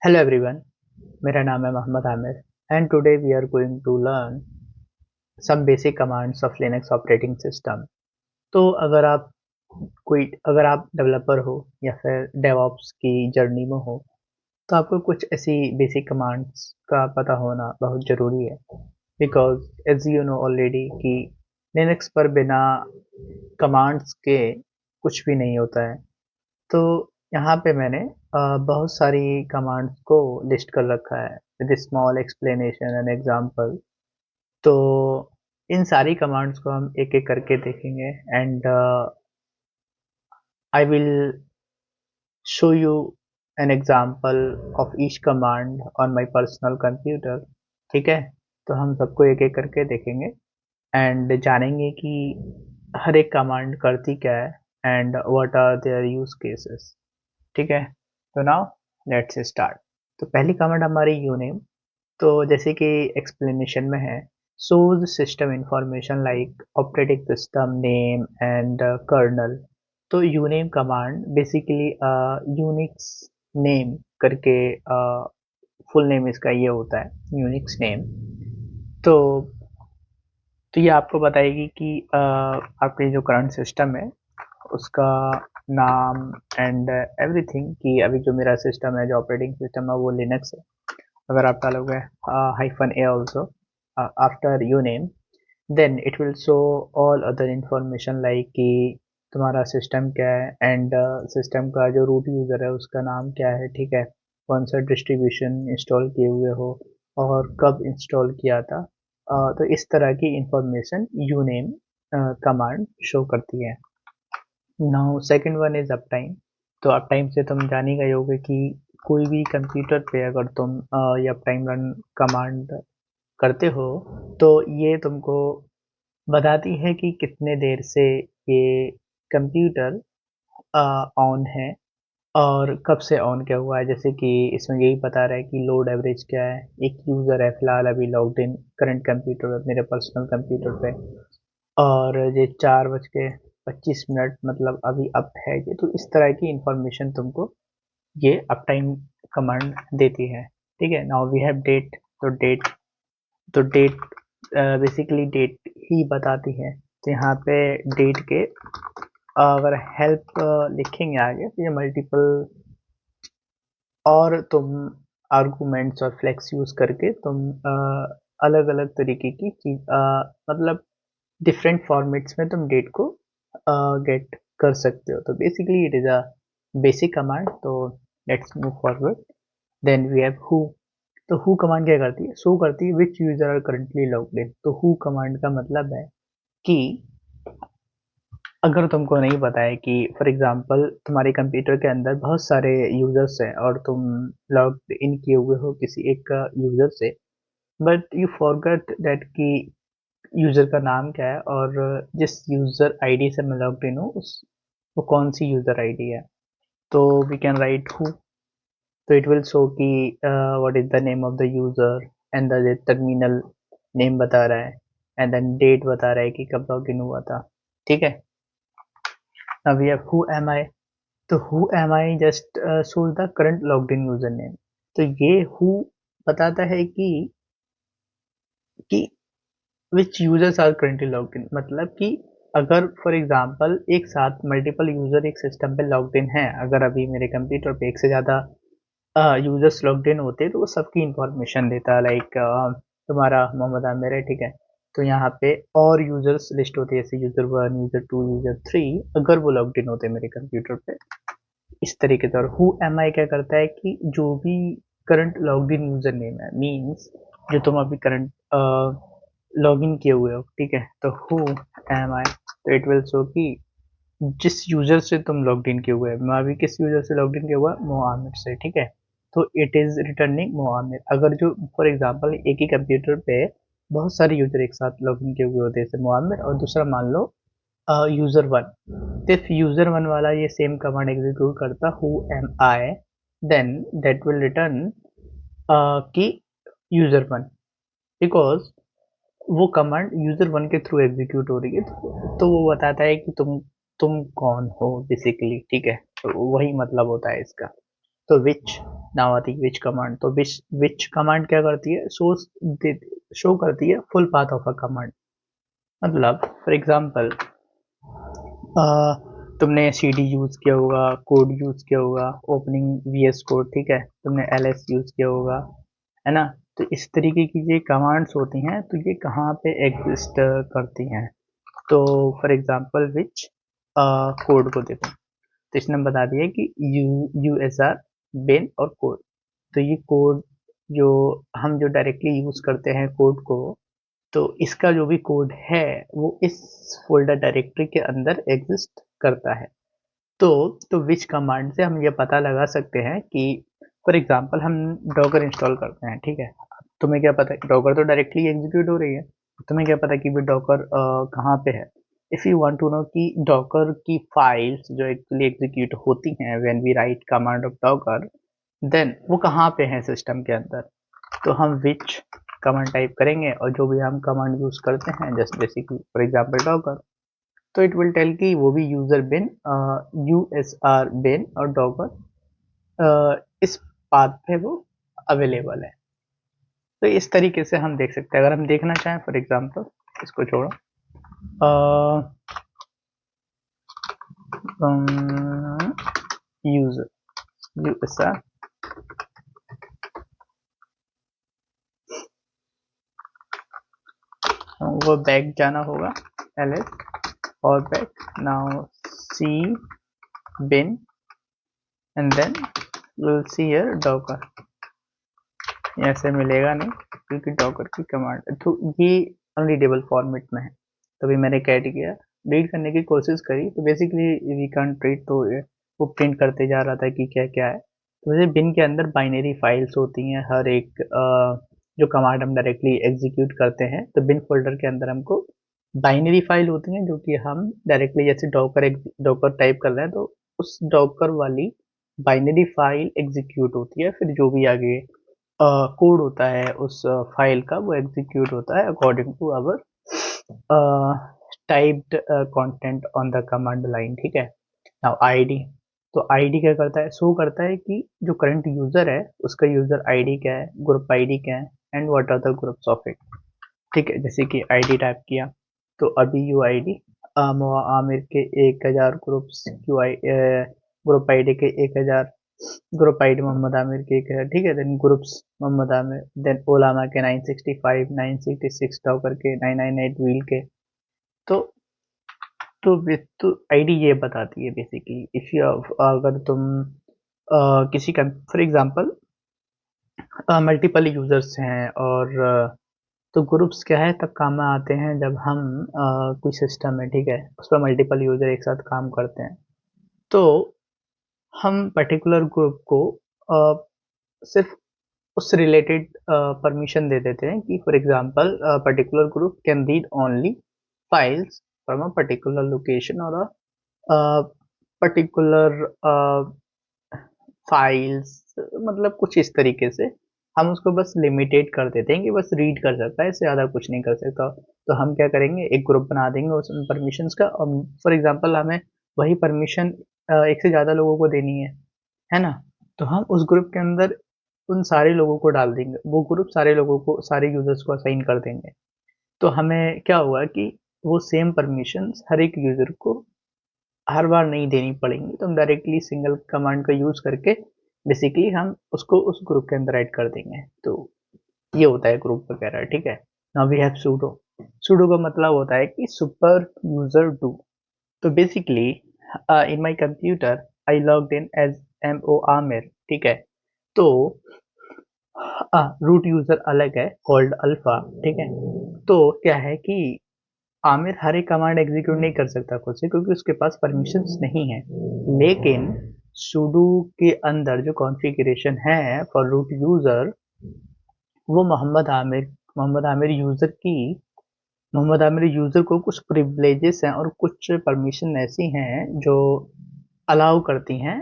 Hello everyone, मेरा नाम है Mohammad Aamir and today we are going to learn some basic commands of Linux operating system. तो अगर आप डेवलपर हो या फिर डेवऑप्स की जर्नी में हो, तो आपको कुछ ऐसी बेसिक कमांड्स का पता होना बहुत ज़रूरी है। Because as you know already कि लिनक्स पर बिना कमांड्स के कुछ भी नहीं होता है। तो यहाँ पे मैंने बहुत सारी कमांड्स को लिस्ट कर रखा है with small explanation and example. तो इन सारी कमांड्स को हम एक एक करके देखेंगे and I will show you an example of each command on my personal computer. ठीक है, तो हम सबको एक एक करके देखेंगे एंड जानेंगे कि हर एक कमांड करती क्या है and what are their use cases. ठीक है, तो नाउ लेट्स स्टार्ट। तो पहली कमांड हमारी यूनेम। तो जैसे कि एक्सप्लेनेशन में है, source system information like operating system name and kernel. तो uname command basically Unix name करके फुल नेम इसका ये होता है, यूनिक्स नेम। तो ये आपको बताएगी कि आपके जो करंट सिस्टम है उसका नाम एंड एवरीथिंग, कि अभी जो मेरा सिस्टम है, जो ऑपरेटिंग सिस्टम है वो लिनक्स है। अगर आप डालोगे hyphen a also after uname, then it will show all other information like कि तुम्हारा सिस्टम क्या है एंड सिस्टम का जो रूट यूज़र है उसका नाम क्या है। ठीक है, कौन सा डिस्ट्रीब्यूशन इंस्टॉल किए हुए हो और कब इंस्टॉल किया था। तो इस तरह की information you name command show करती है। Now second one is up time. तो अप टाइम से तुम जान ही गए होगे कि कोई भी कंप्यूटर पे अगर तुम ये अप टाइम रन कमांड करते हो, तो ये तुमको बताती है कि कितने देर से ये कंप्यूटर ऑन है और कब से ऑन क्या हुआ है। जैसे कि इसमें यही बता रहा है कि लोड एवरेज क्या है। एक यूज़र है फिलहाल अभी लॉग्ड इन करंट कंप्यूटर पे, मेरे पर्सनल कंप्यूटर पे, और ये 4:25 मतलब अभी अप है ये। तो इस तरह की इंफॉर्मेशन तुमको ये अप टाइम कमांड देती है। ठीक है, नाउ वी हैव डेट। तो डेट बेसिकली डेट ही बताती है। तो यहाँ पे डेट के अगर हेल्प लिखेंगे आगे, तो ये मल्टीपल और तुम आर्गुमेंट्स और फ्लेक्स यूज करके तुम अलग अलग तरीके की चीज, मतलब डिफरेंट फॉर्मेट्स में तुम डेट को गेट कर सकते हो। तो basically it is a basic command. तो let's move forward. Then we have who. तो हु कमांड क्या करती है, शो करती है which user are currently logged in. तो हु कमांड का मतलब है कि अगर तुमको नहीं पता है कि फॉर एग्जांपल तुम्हारे कंप्यूटर के अंदर बहुत सारे यूजर्स हैं और तुम लॉग इन किए हुए हो किसी एक यूजर से, बट यू फॉरगेट दैट कि यूजर का नाम क्या है और जिस यूजर आईडी से मैं लॉग्ड इन हूँ उस वो कौन सी यूजर आईडी है। तो वी कैन राइट हु। तो इट विल शो कि what is the name of the user and the terminal name बता रहा है एंड देन डेट बता रहा है कि कब लॉग इन हुआ था। ठीक है, अब we have who am I. तो who am I just shows the current logged in user name. तो ये हु बताता है कि which users are currently logged in, मतलब कि अगर फॉर एग्जांपल एक साथ मल्टीपल यूजर एक सिस्टम पे लॉग्ड इन है, अगर अभी मेरे कंप्यूटर पे एक से ज़्यादा यूजर्स लॉग्ड इन होते तो वो सबकी इंफॉर्मेशन देता। लाइक तुम्हारा मोहम्मद आमिर है, ठीक है, तो यहाँ पे और यूजर्स लिस्ट होते हैं, जैसे यूजर 1, यूजर 2, यूजर 3, अगर वो लॉग्ड इन होते मेरे कंप्यूटर पे इस तरीके से। और हु एम आई क्या करता है कि जो भी current logged in user name है, मीन्स जो तुम अभी करंट लॉग इन किए हुए हो, ठीक है, तो हु एम आई। तो इट विल शो कि जिस यूजर से तुम लॉग्ड इन किए हुए हैं, मैं अभी किस यूजर से लॉग्ड इन किया हुआ, मोहामिर से। ठीक है, तो इट इज रिटर्निंग मोहामिर। अगर जो फॉर एग्जांपल एक ही कंप्यूटर पे बहुत सारे यूजर एक साथ लॉग इन किए हुए होते हैं, जैसे मोहामिर और दूसरा मान लो user one. If user one वाला ये सेम कमांड एग्जीक्यूट करता who am I, then that will return कि यूजर वन, बिकॉज वो कमांड यूजर वन के थ्रू एग्जीक्यूट हो रही है। तो वो बताता है कि तुम कौन हो बेसिकली। ठीक है, तो वही मतलब होता है इसका। तो विच नाउ आती है विच कमांड। तो विच कमांड क्या करती है, शो करती है full path of a command. मतलब फॉर एग्जांपल तुमने cd यूज किया होगा, कोड यूज किया होगा, ओपनिंग VS कोड, ठीक है, तुमने ls यूज किया होगा, है ना। तो इस तरीके की ये कमांड्स होती हैं, तो ये कहाँ पे एग्जिस्ट करती हैं। तो फॉर एग्जांपल विच कोड को देखो, तो इसने बता दिया कि USR बिन और कोड। तो ये कोड जो हम जो डायरेक्टली यूज करते हैं कोड को, तो इसका जो भी कोड है वो इस फोल्डर डायरेक्टरी के अंदर एग्जिस्ट करता है। तो विच कमांड से हम ये पता लगा सकते हैं कि फॉर एग्जांपल हम डॉकर इंस्टॉल करते हैं, ठीक है। तुम्हें क्या पता है डॉकर तो डायरेक्टली एग्जीक्यूट हो रही है, तुम्हें क्या पता कि भी डॉकर कहाँ पे है। If you want to know कि डॉकर की फाइल्स जो एक्चुअली एग्जीक्यूट होती हैं when we write command of Docker, then वो कहाँ पे है सिस्टम के अंदर। तो हम विच कमांड टाइप करेंगे और जो भी हम कमांड यूज करते हैं just basically for example Docker, तो इट विल टेल कि वो भी यूजर बिन USR बिन और डॉकर इस पाथ पे वो अवेलेबल है। तो इस तरीके से हम देख सकते हैं। अगर हम देखना चाहें फॉर एग्जांपल, इसको छोड़ो, यूजर USR, वो बैक जाना होगा ls और back now C bin and then we'll see here docker। ऐसे मिलेगा नहीं क्योंकि डॉकर की कमांड तो ये अनरीडेबल फॉर्मेट में है। तभी मैंने कैट किया, रीड करने की कोशिश करी, तो बेसिकली वी कांट रीड, तो वो प्रिंट करते जा रहा था कि क्या क्या है। तो वैसे बिन के अंदर बाइनरी फाइल्स होती हैं, हर एक जो कमांड हम डायरेक्टली एग्जीक्यूट करते हैं, तो बिन फोल्डर के अंदर हमको बाइनरी फाइल होती हैं जो कि हम डायरेक्टली जैसे डॉकर टाइप कर रहे हैं तो उस डॉकर वाली बाइनरी फाइल एग्जीक्यूट होती है, फिर जो भी आगे कोड होता है उस फाइल का वो एग्जीक्यूट होता है according to our typed content on the command line, ठीक है। नाउ आईडी, तो आईडी क्या करता है, शो करता है कि जो करंट यूजर है उसका यूजर आईडी क्या है, ग्रुप आईडी क्या है, and what are the groups of it, ठीक है। जैसे कि आईडी टाइप किया तो अभी यू आईडी आमिर के 1000 ग्रुप्स, ग्रुप आईडी के 1000, ग्रुप आईडी मोहम्मद आमिर के 1000, ठीक है। Then groups Mohammed Amir, then ओलामा के 965, 966 टॉकर के 998 व्हील के। तो तो आईडी ये बताती है बेसिकली इफ यू, अगर तुम किसी का फॉर एग्जांपल मल्टीपल यूजर्स हैं और तो ग्रुप्स क्या है तब काम में आते हैं जब हम कोई सिस्टम है, ठीक है, उस पर मल्टीपल यूजर एक साथ काम करते हैं। तो हम पर्टिकुलर ग्रुप को सिर्फ उस रिलेटेड परमिशन दे देते हैं कि for example particular group can read only files from a particular location और अ पर्टिकुलर फाइल्स, मतलब कुछ इस तरीके से हम उसको बस लिमिटेड कर देते हैं कि बस रीड कर सकता है, इससे ज़्यादा कुछ नहीं कर सकता। तो हम क्या करेंगे, एक ग्रुप बना देंगे उस परमिशंस का, और फॉर एग्जांपल हमें वही परमिशन एक से ज़्यादा लोगों को देनी है ना। तो हम उस ग्रुप के अंदर उन सारे लोगों को डाल देंगे, वो ग्रुप सारे लोगों को, सारे यूजर्स को असाइन कर देंगे। तो हमें क्या होगा कि वो सेम परमिशंस हर एक यूजर को हर बार नहीं देनी पड़ेंगी, तो हम डायरेक्टली सिंगल कमांड का यूज करके बेसिकली हम उसको उस ग्रुप के अंदर ऐड कर देंगे। तो ये होता है ग्रुप वगैरह, ठीक है। Now we have sudo. Sudo का मतलब होता है कि सुपर यूजर डू। तो basically in my computer I logged in as MO Aamir, ठीक है। तो रूट यूजर अलग है कॉल्ड अल्फा, ठीक है। तो क्या है कि आमिर हर एक कमांड एग्जीक्यूट नहीं कर सकता खुद से क्योंकि उसके पास परमिशंस नहीं है, लेकिन sudo के अंदर जो कॉन्फ़िगरेशन है फॉर रूट यूजर, वो मोहम्मद आमिर यूजर को कुछ प्रिविलेजेस हैं और कुछ परमिशन ऐसी हैं जो अलाउ करती हैं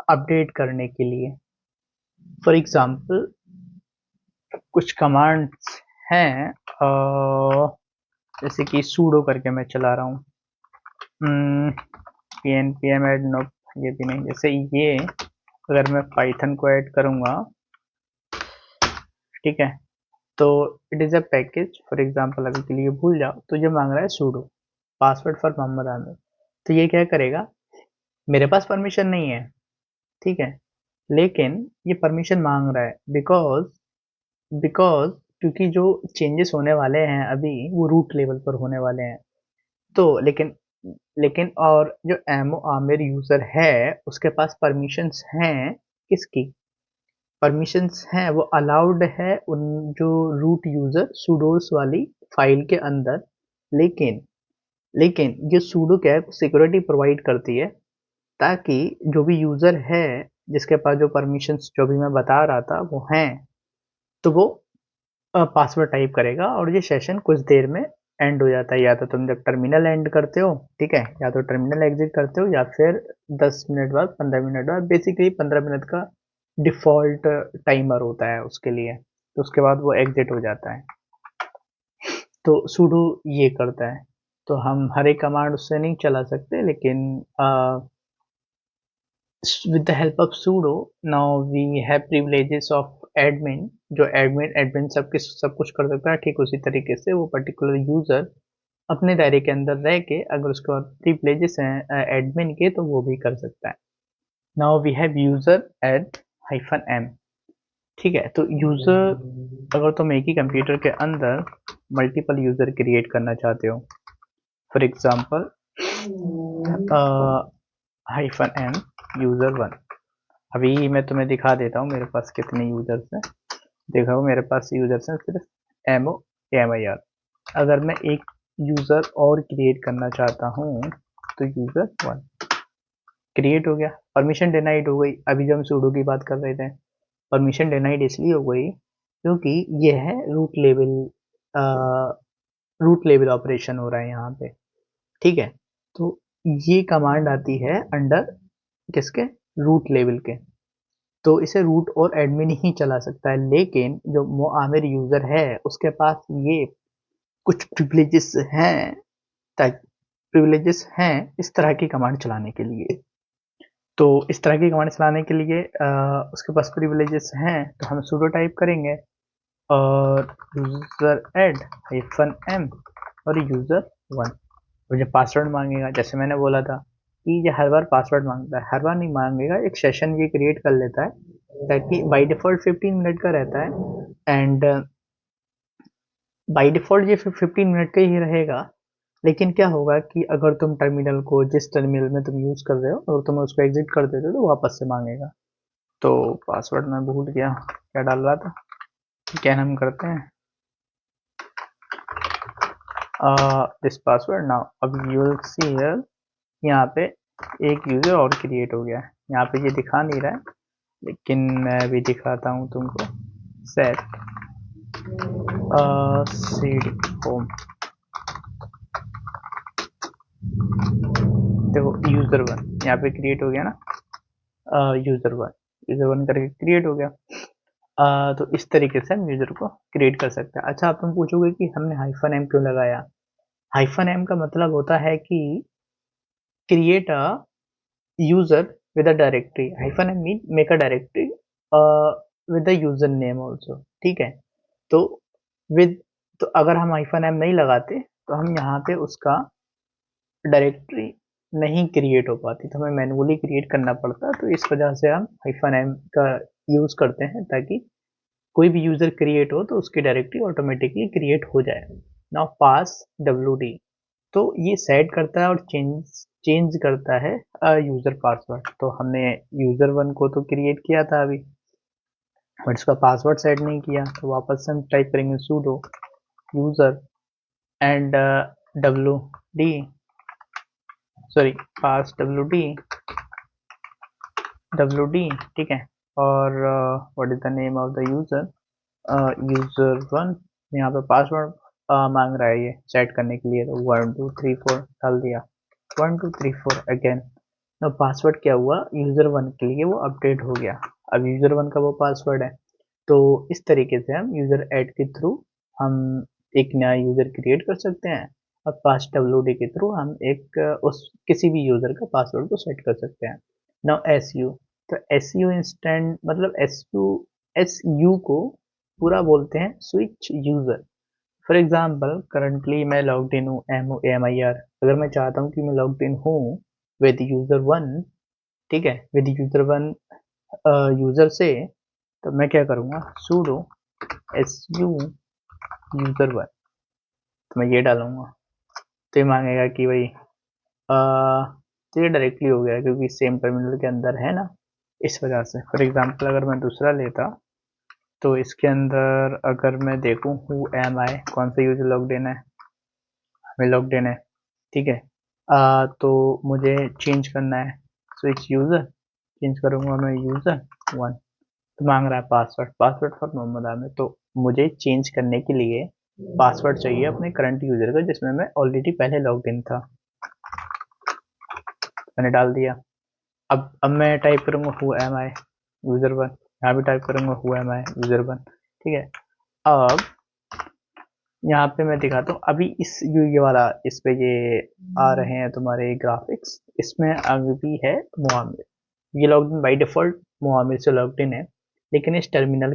अपडेट करने के लिए। फॉर एग्जांपल कुछ कमांड्स हैं, जैसे कि sudo करके मैं चला रहा हूँ, pnpm add no, ये भी नहीं, जैसे ये अगर मैं पाइथन को ऐड करूँगा, ठीक है, तो it is a package. For example अभी के लिए भूल जाओ तो ये मांग रहा है sudo password for Mohammad Aamir. तो ये क्या करेगा, मेरे पास परमिशन नहीं है, ठीक है, लेकिन ये परमिशन मांग रहा है बिकॉज बिकॉज क्योंकि जो चेंजेस होने वाले हैं अभी वो रूट लेवल पर होने वाले हैं। तो लेकिन लेकिन और जो एमओ आमिर यूजर है उसके पास परमिशंस हैं, किसकी परमिशंस हैं, वो अलाउड है उन जो रूट यूजर सुडोस वाली फाइल के अंदर। लेकिन लेकिन ये सूडो क्या है, सिक्योरिटी प्रोवाइड करती है ताकि जो भी यूजर है जिसके पास जो परमिशंस जो भी मैं बता रहा था वो हैं, तो वो पासवर्ड टाइप करेगा और ये सेशन कुछ देर में एंड हो जाता है। या तो तुम जब टर्मिनल एंड करते हो, ठीक है, या तो टर्मिनल एग्जिट करते हो या फिर 10 मिनट बाद 15 मिनट बाद, बेसिकली 15 मिनट का डिफ़ॉल्ट टाइमर होता है उसके लिए, तो उसके बाद वो एग्जिट हो जाता है। तो sudo ये करता है। तो हम हर एक कमांड उससे नहीं चला सकते, लेकिन with the help of sudo now we have privileges of admin। जो एडमिन सब कुछ कर सकता है, ठीक उसी तरीके से वो पर्टिकुलर यूजर अपने दायरे के अंदर रह के अगर उसके बाद प्रिविलेजेस हैं एडमिन के तो वो भी कर सकता है। Now we have user add -m, ठीक है। तो यूजर अगर तुम एक ही कंप्यूटर के अंदर मल्टीपल यूजर क्रिएट करना चाहते हो, फॉर एग्जांपल -m यूजर 1, अभी मैं तुम्हें दिखा देता हूँ मेरे पास कितने यूजर्स हैं। देखो मेरे पास यूजर्स हैं सिर्फ एमओ एम-आई-आर। अगर मैं एक यूजर और क्रिएट करना चाहता हूँ तो यूजर 1 क्रिएट हो गया, परमिशन डिनाइड हो गई। अभी जब हम सूडो की बात कर रहे थे, परमिशन डिनाइड इसलिए हो गई क्योंकि ये है रूट लेवल ऑपरेशन हो रहा है यहाँ पे, ठीक है। तो ये कमांड आती है अंडर किसके, रूट लेवल के। तो इसे रूट और एडमिन ही चला सकता है, लेकिन जो आमिर यूजर है उसके पास ये कुछ प्रिविलेजेस हैं इस तरह की कमांड चलाने के लिए। तो इस तरह की कमांड चलाने के लिए उसके पास प्रिविलेजेस हैं, तो हम sudo टाइप करेंगे और यूजर एड -m और यूजर 1। मुझे पासवर्ड मांगेगा, जैसे मैंने बोला था कि ये हर बार पासवर्ड मांगता है, हर बार नहीं मांगेगा, एक सेशन ये क्रिएट कर लेता है ताकि बाय डिफ़ॉल्ट 15 मिनट का रहता है। एंड बाय डिफ़ॉल्ट ये 15 मिनट का ही रहेगा। लेकिन क्या होगा कि अगर तुम टर्मिनल को जिस टर्मिनल में तुम यूज़ कर रहे हो अगर तुम उसको एग्जिट कर देते हो तो वापस से मांगेगा। तो पासवर्ड मैं भूल गया क्या डाल रहा था, क्या हम करते हैं दिस पासवर्ड नाउ। अब यू विल सी हियर, यहाँ पे एक यूजर और क्रिएट हो गया है, यहाँ पे ये दिखा नहीं रहा है लेकिन मैं भी दिखाता हूँ तुमको। सेट cd होम, देखो यूजर 1 यहाँ पे क्रिएट हो गया ना, यूजर 1 करके क्रिएट हो गया। तो इस तरीके से हम यूजर को क्रिएट कर सकते हैं। अच्छा, आप तुम पूछोगे कि हमने -m क्यों लगाया। -m का मतलब होता है कि create a user with a directory, -m mean make a directory with the user name also, ठीक है। तो with तो अगर हम -m नहीं लगाते तो हम यहाँ पे उसका डायरेक्टरी नहीं क्रिएट हो पाती, तो हमें मैन्युअली क्रिएट करना पड़ता। तो इस वजह से हम -m का यूज़ करते हैं ताकि कोई भी यूज़र क्रिएट हो तो उसकी डायरेक्टरी ऑटोमेटिकली क्रिएट हो जाए। नाउ पास wd, तो ये सेट करता है और चेंज चेंज करता है यूज़र पासवर्ड। तो हमने यूज़र 1 को तो क्रिएट किया था अभी, बट इसका पासवर्ड सेट नहीं किया, तो वापस से हम टाइप करेंगे sudo user and wd sorry pass wd, ठीक है। और what is the name of the user, user 1। यहाँ पे पासवर्ड मांग रहा है ये सेट करने के लिए, तो 1 2 3 4 डाल दिया, 1 2 3 4 अगेन। अब पासवर्ड क्या हुआ, यूज़र 1 के लिए वो अपडेट हो गया। अब यूज़र 1 का वो पासवर्ड है। तो इस तरीके से हम यूज़र ऐड के थ्रू हम एक नया यूज़र क्रिएट कर सकते हैं और पास wd के थ्रू हम एक उस किसी भी यूज़र का पासवर्ड को सेट कर सकते हैं। नाउ एसयू, तो एस यू इंस्टेंट मतलब एस यू को पूरा बोलते हैं switch user. For example currently मैं लॉग्ड इन हूँ MIR। अगर मैं चाहता हूँ कि मैं लॉग्ड इन हूँ विद यूजर वन, ठीक है, विद यूजर वन यूजर से, तो मैं क्या करूँगा sudo su यूजर वन, तो मैं ये डालूंगा। तो ये मांगेगा कि भाई तो ये डायरेक्टली हो गया क्योंकि सेम टर्मिनल के अंदर है ना, इस वजह से। फॉर एग्जांपल अगर मैं दूसरा लेता तो इसके अंदर अगर मैं देखूं हु एम आई, कौन सा यूजर लॉग्ड इन है, हमें लॉग्ड इन है, ठीक है। तो मुझे चेंज करना है स्विच यूजर, चेंज करूंगा मैं यूजर वन। तो मांग रहा है password, password for Mohammad Aamir. तो मुझे चेंज करने के लिए पासवर्ड चाहिए अपने करंट यूजर का जिसमें मैं ऑलरेडी पहले लॉग्ड इन था। मैंने डाल दिया। अब मैं टाइप करूंगा who am I user one, यहाँ भी टाइप करूंगा who am I user one, ठीक है। अब यहाँ पे मैं दिखाता हूँ अभी इस ये वाला इस पे ये आ रहे हैं तुम्हारे ग्राफिक्स, इसमें अभी भी है मुआमिर, ये लॉगिन बाय डिफॉल्ट मुआमिर से लॉग्ड इन है, लेकिन इस टर्मिनल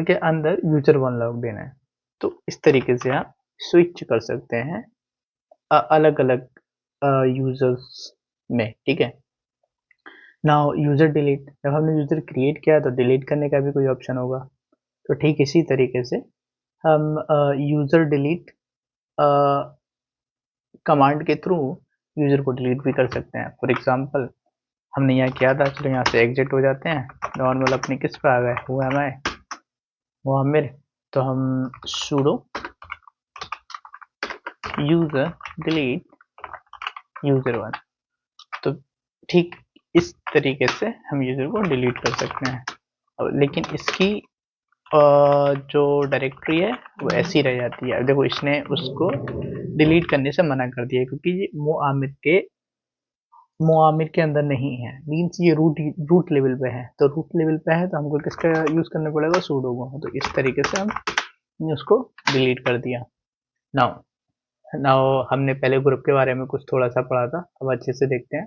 के अंदर यूजर वन लॉग्ड इन है। तो इस तरीके से आप स्विच कर सकते हैं अलग अलग यूजर्स में, ठीक है। नाउ यूजर डिलीट, जब हमने यूजर क्रिएट किया तो डिलीट करने का भी कोई ऑप्शन होगा। तो ठीक इसी तरीके से हम यूजर डिलीट कमांड के थ्रू यूजर को डिलीट भी कर सकते हैं। फॉर एग्जांपल हमने यहाँ किया था, चलो यहाँ से एग्जिट हो जाते हैं, नॉर्मल अपने किस पे आ गए हु एम आई मुआमिर। तो हम sudo user delete user one, तो ठीक इस तरीके से हम यूजर को डिलीट कर सकते हैं। लेकिन इसकी जो डायरेक्टरी है वो ऐसी रह जाती है। देखो इसने उसको डिलीट करने से मना कर दिया क्योंकि ये मुआमिर के अंदर नहीं है, मीन्स ये रूट लेवल पे है। तो रूट लेवल पे है तो हमको किसका यूज करना पड़ेगा sudo को। तो इस तरीके से हमने उसको डिलीट कर दिया। नाउ नाउ हमने पहले ग्रुप के बारे में कुछ थोड़ा सा पढ़ा था, अब अच्छे से देखते हैं।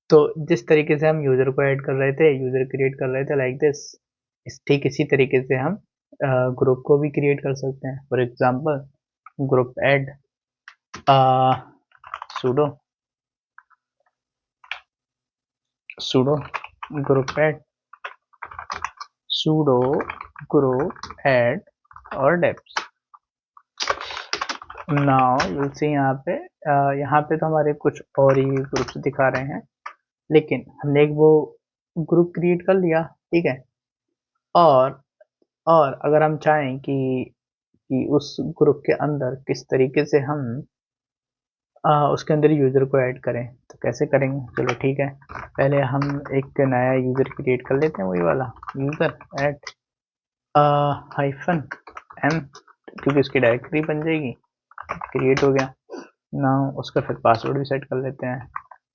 तो जिस तरीके से हम यूजर को ऐड कर रहे थे, यूजर क्रिएट कर रहे थे लाइक दिस, ठीक इसी तरीके से हम ग्रुप को भी क्रिएट कर सकते हैं। For example group add sudo sudo group add sudo group add और deps। नाउ you'll see यहाँ पे तो हमारे कुछ और ही ग्रुप्स दिखा रहे हैं, लेकिन हमने एक वो ग्रुप क्रिएट कर लिया, ठीक है। और और अगर हम चाहें कि उस ग्रुप के अंदर किस तरीके से हम उसके अंदर यूजर को ऐड करें, तो कैसे करेंगे, चलो ठीक है। पहले हम एक नया यूजर क्रिएट कर लेते हैं, वही वाला यूजर ऐड हाइफन एम, क्योंकि उसकी डायरेक्टरी बन जाएगी, क्रिएट हो गया। ना उसका फिर पासवर्ड भी सेट कर लेते हैं,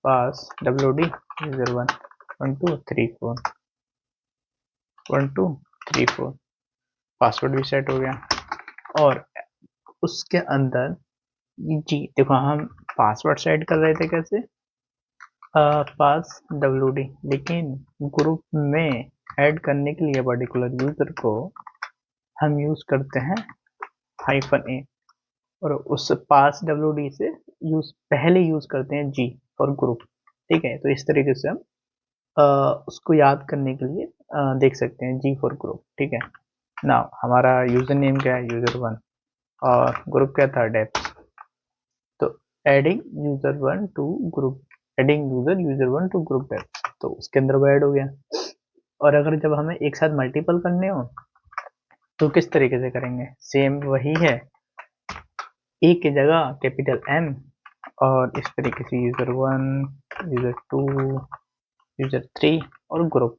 पास wd यूजर वन 1234 1234, पासवर्ड भी सेट हो गया। और उसके अंदर जी देखो हम पासवर्ड सेट कर रहे थे कैसे, पास wd, लेकिन ग्रुप में ऐड करने के लिए पर्टिकुलर यूजर को हम यूज करते हैं हाइफन ए, और उस पास wd से पहले यूज करते हैं जी फॉर ग्रुप, ठीक है। तो इस तरीके से हम उसको याद करने के लिए देख सकते हैं जी फॉर ग्रुप, ठीक है। नाउ हमारा यूजर नेम क्या है, यूजर वन, और ग्रुप क्या था, डेप्स। तो adding user one to group, adding user one to group deps, तो उसके अंदर वो ऐड हो गया। और अगर जब हमें एक साथ मल्टीपल करने हो तो किस तरीके से करेंगे, सेम वही है, ए की जगह कैपिटल एम, और इस तरीके से user one, user two, user three और ग्रुप।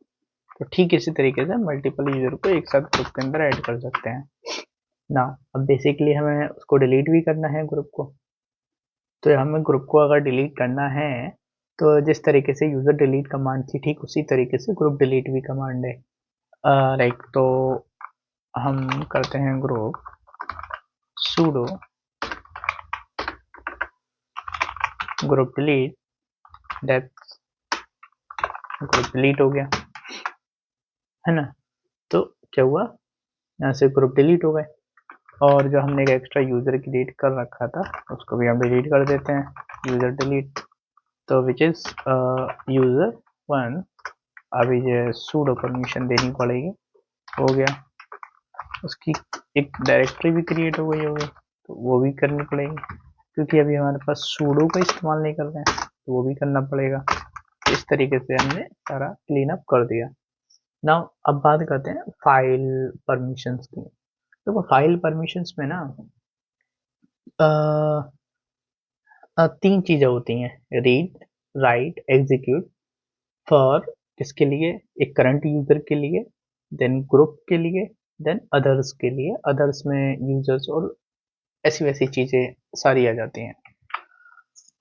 तो ठीक इसी तरीके से मल्टीपल यूजर को एक साथ ग्रुप के अंदर ऐड कर सकते हैं ना। अब बेसिकली हमें उसको डिलीट भी करना है ग्रुप को, तो हमें ग्रुप को अगर डिलीट करना है तो जिस तरीके से यूजर डिलीट कमांड थी ठीक उसी तरीके से ग्रुप डिलीट भी कमांड है। लाइक तो हम करते हैं group sudo group delete depth group delete हो गया, है ना। तो क्या हुआ, यहाँ से ग्रुप डिलीट हो गए, और जो हमने एक एक्स्ट्रा यूजर क्रिएट कर रखा था उसको भी हम डिलीट कर देते हैं, यूजर डिलीट। तो विच इज यूजर वन, अभी ये सूडो परमिशन देनी पड़ेगी, हो गया। उसकी एक डायरेक्टरी भी क्रिएट हो गई होगी, तो वो भी करनी पड़ेगी, क्योंकि अभी हमारे पास सूडो का इस्तेमाल नहीं कर रहे हैं, तो वो भी करना पड़ेगा। इस तरीके से हमने सारा क्लीन अप कर दिया। नाउ अब बात करते हैं फाइल परमिशंस की। तो फाइल परमिशंस में ना तीन चीजें होती हैं, रीड, राइट, एग्जीक्यूट। फॉर किसके लिए, एक करंट यूजर के लिए, देन ग्रुप के लिए, देन अदर्स के लिए। अदर्स में यूजर्स और ऐसी वैसी चीजें सारी आ जाती हैं।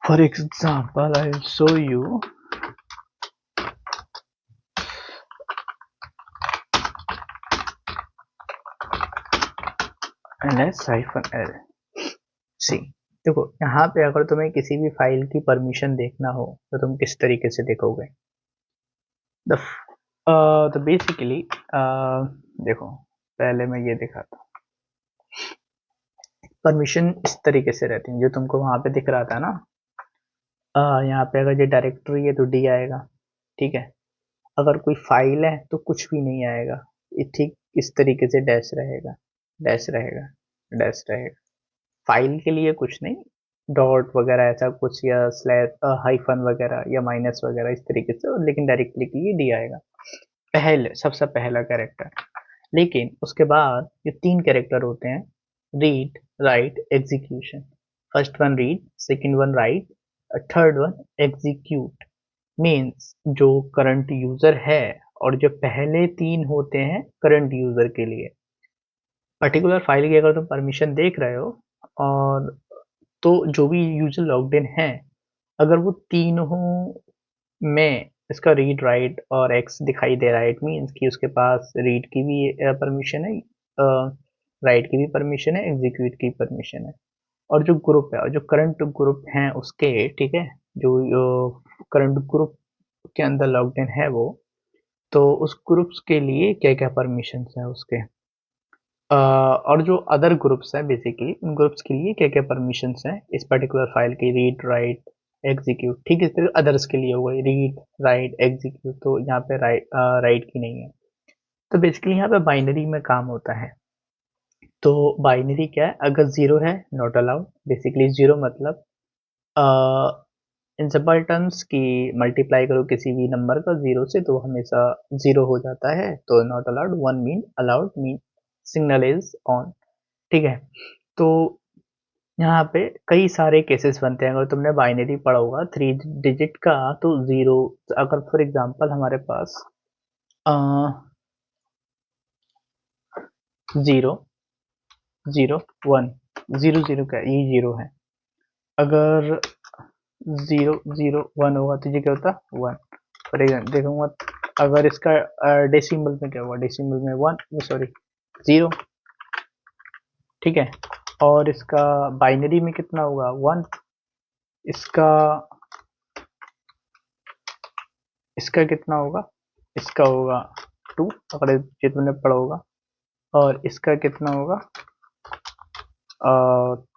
For example I will show you ls-l। सी, देखो यहाँ पे अगर तुम्हें किसी भी फाइल की परमिशन देखना हो तो तुम किस तरीके से देखोगे। द तो बेसिकली देखो, पहले मैं ये दिखाता हूँ। परमिशन इस तरीके से रहती है, जो तुमको वहां पे दिख रहा था ना, यहाँ पे अगर ये डायरेक्टरी है तो डी आएगा, ठीक है। अगर कोई फाइल है तो कुछ भी नहीं आएगा, ये ठीक इस तरीके से डैश रहेगा, डैश रहेगा, डैश रहेगा। फाइल के लिए कुछ नहीं, डॉट वगैरह ऐसा कुछ, या स्लैश हाइफन वगैरह या माइनस वगैरह इस तरीके से, लेकिन डायरेक्टली के लिए डी आएगा, पहले सबसे पहला कैरेक्टर। लेकिन उसके बाद ये तीन कैरेक्टर होते हैं, read, right, execution. First one read, second one right, third one execute. Means जो करंट यूजर है, और जो पहले तीन होते हैं करंट यूजर के लिए। पर्टिकुलर फाइल की अगर तुम परमिशन देख रहे हो, और तो जो भी यूजर लॉग्ड इन है, अगर वो तीनों में इसका रीड, राइट और एक्स दिखाई दे रहा है, इट मीन्स कि उसके पास रीड की भी परमिशन है, राइट की भी परमिशन है, एग्जीक्यूट की परमिशन है। और जो ग्रुप है, और जो करंट ग्रुप हैं उसके, ठीक है, जो करंट ग्रुप के अंदर लॉग्ड इन है वो, तो उस ग्रुप्स के लिए क्या क्या परमिशन है उसके, और जो अदर ग्रुप्स हैं बेसिकली, उन ग्रुप्स के लिए क्या क्या परमिशंस हैं इस पर्टिकुलर फाइल की, रीड, राइट, एग्जीक्यूट। ठीक है, इस तरह अदर्स के लिए होगा रीड, राइट, एग्जीक्यूट, तो यहाँ पे राइट की नहीं है। तो बेसिकली यहाँ पे बाइनरी में काम होता है। तो बाइनरी क्या है, अगर जीरो है नॉट अलाउड। बेसिकली जीरो मतलब इन सिंपल टर्म्स की मल्टीप्लाई करो किसी भी नंबर का जीरो से तो हमेशा जीरो हो जाता है, तो not allowed. One mean allowed, mean signal is on, ठीक है। तो यहाँ पे कई सारे केसेस बनते हैं, अगर तुमने बाइनरी पढ़ा होगा थ्री डिजिट का, तो जीरो, अगर फॉर एग्जांपल हमारे पास zero, zero, one, zero zero का ये जीरो है। अगर जीरो जीरो वन होगा तो ये क्या होता, वन। फॉर एग्जाम्पल देखूंगा, अगर इसका डेसिमल में क्या होगा, डेसिमल में वन, सॉरी जीरो, ठीक है। और इसका बाइनरी में कितना होगा, वन। इसका इसका कितना होगा, इसका होगा टू, अगर ये तुमने पढ़ा होगा। और इसका कितना होगा,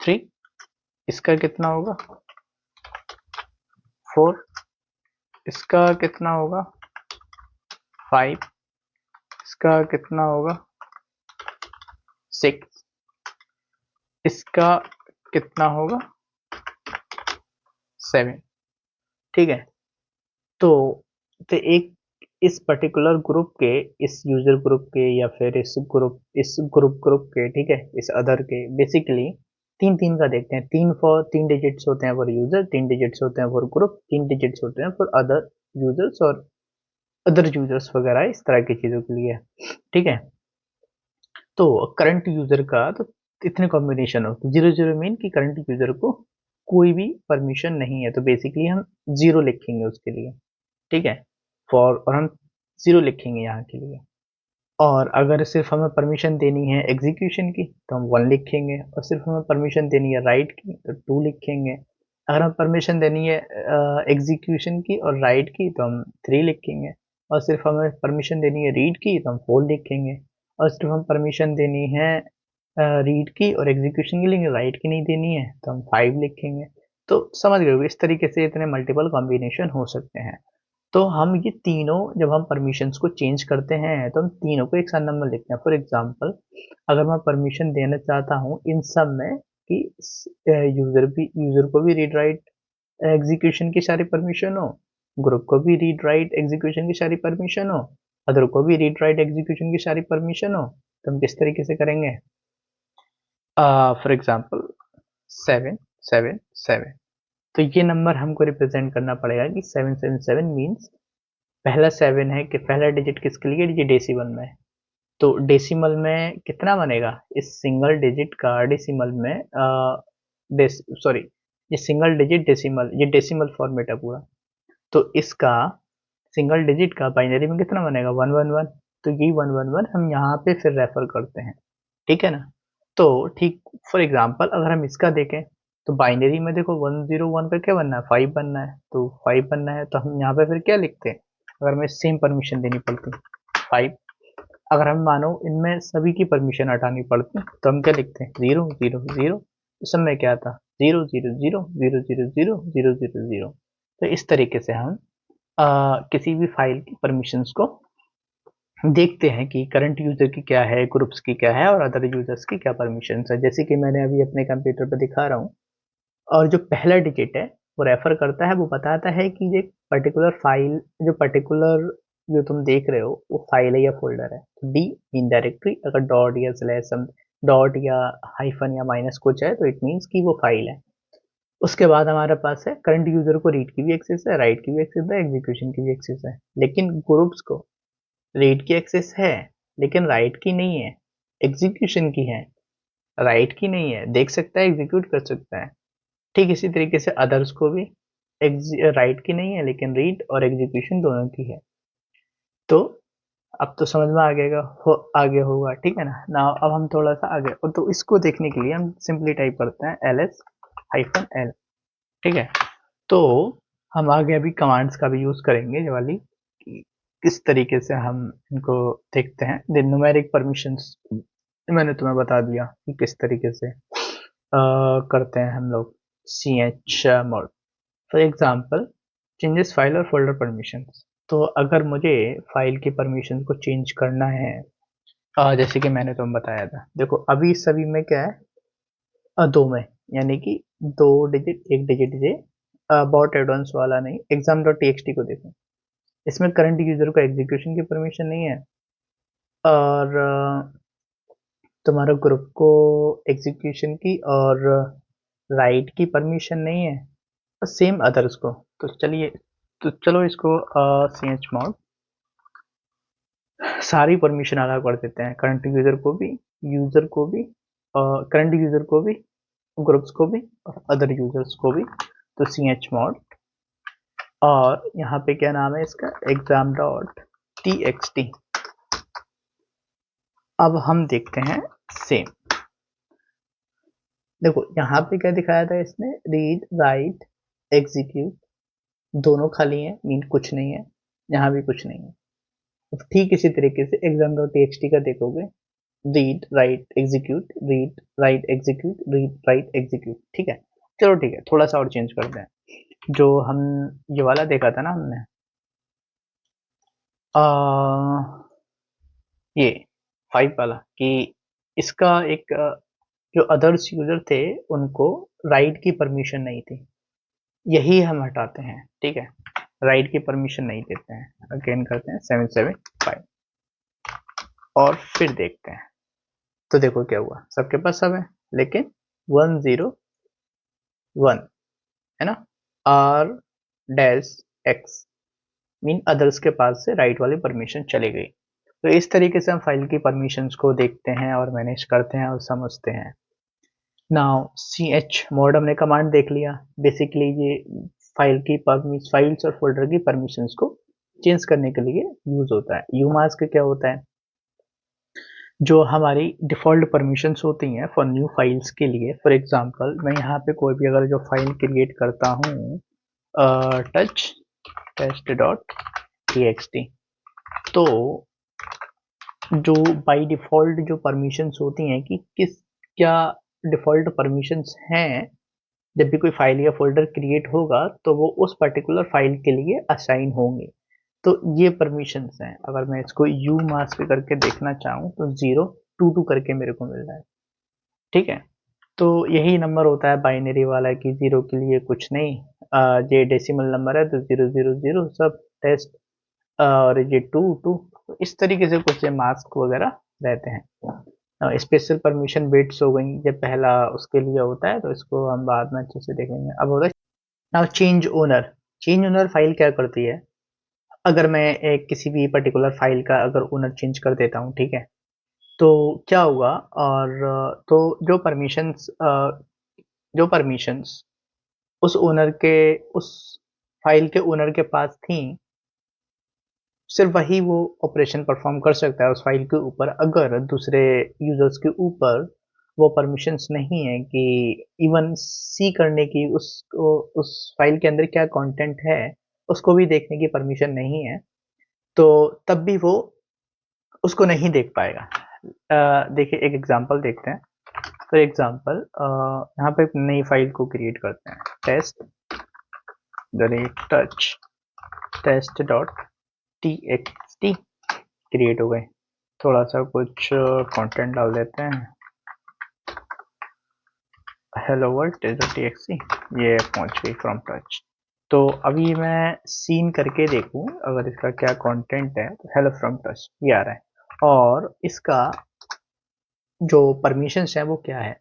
थ्री। इसका कितना होगा, फोर। इसका कितना होगा, फाइव। इसका कितना होगा, सिक्स। इसका कितना होगा, सेवन, ठीक है। तो एक इस पर्टिकुलर ग्रुप के, इस यूजर ग्रुप के, या फिर इस ग्रुप के, ठीक है, इस अदर के, बेसिकली तीन तीन का देखते हैं। तीन डिजिट्स होते हैं फॉर यूजर, तीन डिजिट्स होते हैं फॉर ग्रुप, तीन डिजिट्स होते हैं फॉर अदर यूजर्स और अदर यूजर्स वगैरह, इस तरह की चीजों के लिए, ठीक है। तो करंट यूजर का तो इतने कॉम्बिनेशन हो, जीरो जीरो मीन कि करंट यूजर को कोई भी परमिशन नहीं है, तो बेसिकली हम जीरो लिखेंगे उसके लिए, ठीक है। और हम जीरो लिखेंगे यहाँ के लिए। और अगर सिर्फ हमें परमिशन देनी है एग्जीक्यूशन की तो हम वन लिखेंगे, और सिर्फ हमें परमिशन देनी है राइट की तो टू लिखेंगे। अगर हम परमिशन देनी है एग्जीक्यूशन की और राइट की तो हम 3 लिखेंगे, और सिर्फ हमें परमिशन देनी है रीड की तो हम 4 लिखेंगे, और सिर्फ हम परमिशन देनी है रीड की और एग्जीक्यूशन के लिए राइट की नहीं देनी है तो हम 5 लिखेंगे। तो समझ गए होगे, इस तरीके से इतने मल्टीपल कॉम्बिनेशन हो सकते हैं। तो हम ये तीनों जब हम परमिशंस को चेंज करते हैं तो हम तीनों को एक साथ नंबर लिखते हैं। फॉर एग्जांपल, अगर मैं परमिशन देना चाहता हूँ इन सब में कि यूजर को भी रीड राइट एग्जीक्यूशन की सारी परमिशन हो, ग्रुप को भी रीड राइट एग्जीक्यूशन की सारी परमिशन हो, अदर को भी रीड राइट एग्जीक्यूशन की सारी परमिशन हो, तो हम किस तरीके से करेंगे? फॉर एग्जांपल 777, तो ये नंबर हमको रिप्रेजेंट करना पड़ेगा कि 777 मीन्स पहला 7 है कि पहला डिजिट किसके लिए, ये डेसिमल में है। तो डेसिमल में कितना बनेगा? इस सिंगल डिजिट का डेसिमल में सॉरी, ये सिंगल डिजिट डेसिमल, ये डेसिमल फॉर्मेट है पूरा, तो इसका सिंगल डिजिट का बाइनरी में कितना बनेगा? 111। तो ये 111 हम यहाँ पे फिर रेफर करते हैं, ठीक है ना? तो ठीक, फॉर एग्जांपल अगर हम इसका देखें तो बाइनरी में देखो 101 का क्या बनना है? 5 बनना है, तो 5 बनना है तो हम यहाँ पे फिर क्या लिखते हैं अगर हमें सेम परमिशन देनी पड़ती? 5। अगर हम मानो इनमें सभी की परमिशन हटानी पड़ती तो हम क्या लिखते हैं? 0 0 0। इस समय क्या था? 0 0 0 0 0 0 0 0 0। तो इस तरीके से हम किसी भी फाइल की परमिशंस को देखते हैं कि करंट यूजर की क्या है, ग्रुप्स की क्या है और अदर यूजर्स की क्या परमिशंस है। जैसे कि मैंने अभी अपने कंप्यूटर पर दिखा रहा हूँ, और जो पहला डिजिट है वो रेफर करता है, वो बताता है कि ये पर्टिकुलर फाइल, जो पर्टिकुलर जो तुम देख रहे हो वो फाइल है या फोल्डर है। तो डी मीन डायरेक्टरी, अगर डॉट या स्लैश डॉट या हाइफन या माइनस कुछ है तो इट मीन्स कि वो फाइल है। उसके बाद हमारे पास है करंट यूजर को रीड की भी एक्सेस है, राइट की भी एक्सेस है, एग्जीक्यूशन की भी एक्सेस है, लेकिन ग्रुप्स को रीड की एक्सेस है लेकिन राइट की नहीं है, एग्जीक्यूशन की है, राइट की नहीं है, देख सकता है, एग्जीक्यूट कर सकता है। ठीक इसी तरीके से अदर्स को भी राइट की नहीं है लेकिन रीड और एग्जीक्यूशन दोनों की है। तो अब तो समझ में आ गएगा, आगे होगा, ठीक है ना? ना अब हम थोड़ा सा आगे, और तो इसको देखने के लिए हम सिंपली टाइप करते हैं ls-l, ठीक है? तो हम आगे अभी कमांड्स का भी यूज करेंगे, ये वाली, कि किस तरीके से हम इनको देखते हैं। देन न्यूमेरिक परमिशंस मैंने तुम्हें बता दिया कि किस तरीके से करते हैं हम लोग। chmod for example changes file और फोल्डर परमिशंस। तो अगर मुझे फाइल की परमिशन को चेंज करना है, जैसे कि मैंने तुम्हें बताया था, देखो अभी सभी में क्या है, दो में, यानी कि दो डिजिट एक डिजिट है, बहुत एडवांस वाला नहीं, एग्जाम डॉट टी को देखो, इसमें करंट यूजर को एग्जीक्यूशन की परमिशन नहीं है, और तुम्हारे ग्रुप को एग्जीक्यूशन की और राइट की परमिशन नहीं है, और सेम अदर्स को। तो चलिए, तो चलो इसको chmod सारी परमिशन अलग कर देते हैं, करंट यूजर को भी, यूजर को भी, करंट यूजर को भी, ग्रुप्स को भी और अदर यूजर्स को भी। तो chmod, और यहाँ पे क्या नाम है इसका, एग्जाम डॉट txt। अब हम देखते हैं सेम, देखो यहाँ पे क्या दिखाया था इसने, रीड राइट एग्जीक्यूट दोनों खाली हैं, मीन कुछ नहीं है, यहाँ भी कुछ नहीं है। अब ठीक इसी तरीके से एग्जाम डॉट टी का देखोगे, read write execute, read write execute, read write execute, ठीक है? चलो ठीक है, थोड़ा सा और चेंज करते हैं। जो हम ये वाला देखा था ना हमने, ये 5 वाला, कि इसका एक जो अदर्स यूजर थे उनको राइट की परमिशन नहीं थी, यही हम हटाते हैं, ठीक है? राइट की परमिशन नहीं देते हैं। अगेन करते हैं 775 और फिर देखते हैं, तो देखो क्या हुआ, सबके पास सब है लेकिन 101 है ना, r dash x mean others के पास से राइट वाली परमिशन चली गई। तो इस तरीके से हम फाइल की परमिशंस को देखते हैं और मैनेज करते हैं और समझते हैं। नाउ chmod हमने कमांड देख लिया, बेसिकली ये फाइल्स और फोल्डर की परमिशंस को चेंज करने के लिए यूज होता है। umask क्या होता है? जो हमारी डिफ़ॉल्ट परमिशंस होती हैं फॉर न्यू फाइल्स के लिए। फॉर एग्ज़ाम्पल मैं यहाँ पे कोई भी अगर जो फाइल क्रिएट करता हूँ टच टेस्ट डॉट टीएक्सटी, तो जो बाय डिफ़ॉल्ट जो परमिशंस होती हैं कि किस क्या डिफ़ॉल्ट परमिशंस हैं, जब भी कोई फाइल या फ़ोल्डर क्रिएट होगा तो वो उस पर्टिकुलर फाइल के लिए असाइन होंगे। तो ये परमिशंस हैं। अगर मैं इसको यू मास्क करके देखना चाहूँ तो 0 2 2 करके मेरे को मिल रहा है। ठीक है? तो यही नंबर होता है बाइनरी वाला कि 0 के लिए कुछ नहीं, ये डेसिमल नंबर है तो 0 0 0 सब टेस्ट, और ये 2 2 इस तरीके से कुछ ये मास्क वगैरह रहते हैं। स्पेशल परमिशन बिट्स हो गई, ये पहला उसके लिए होता है तो इसको हम बाद में अच्छे से देखेंगे। अब होता है now change owner. Change owner file क्या करती है, अगर मैं एक किसी भी पर्टिकुलर फाइल का अगर ओनर चेंज कर देता हूँ, ठीक है, तो क्या होगा, और तो जो परमिशंस उस ओनर के उस फाइल के ओनर के पास थी, सिर्फ वही वो ऑपरेशन परफॉर्म कर सकता है उस फाइल के ऊपर। अगर दूसरे यूजर्स के ऊपर वो परमिशंस नहीं है कि इवन सी करने की, उस फाइल के अंदर क्या कंटेंट है उसको भी देखने की परमिशन नहीं है, तो तब भी वो उसको नहीं देख पाएगा। देखिए एक एग्जांपल देखते हैं। फॉर एग्जांपल यहाँ पे एक नई फाइल को क्रिएट करते हैं, test the rate touch test dot TXT create हो गई। थोड़ा सा कुछ कंटेंट डाल देते हैं, हेलो वर्ल्ड टेस्ट.txt, ये पहुंच गई फ्रॉम टच। तो अभी मैं सीन करके देखूं अगर इसका क्या कंटेंट है, तो हेलो फ्रॉम टच ये आ रहा है, और इसका जो परमिशंस है वो क्या है,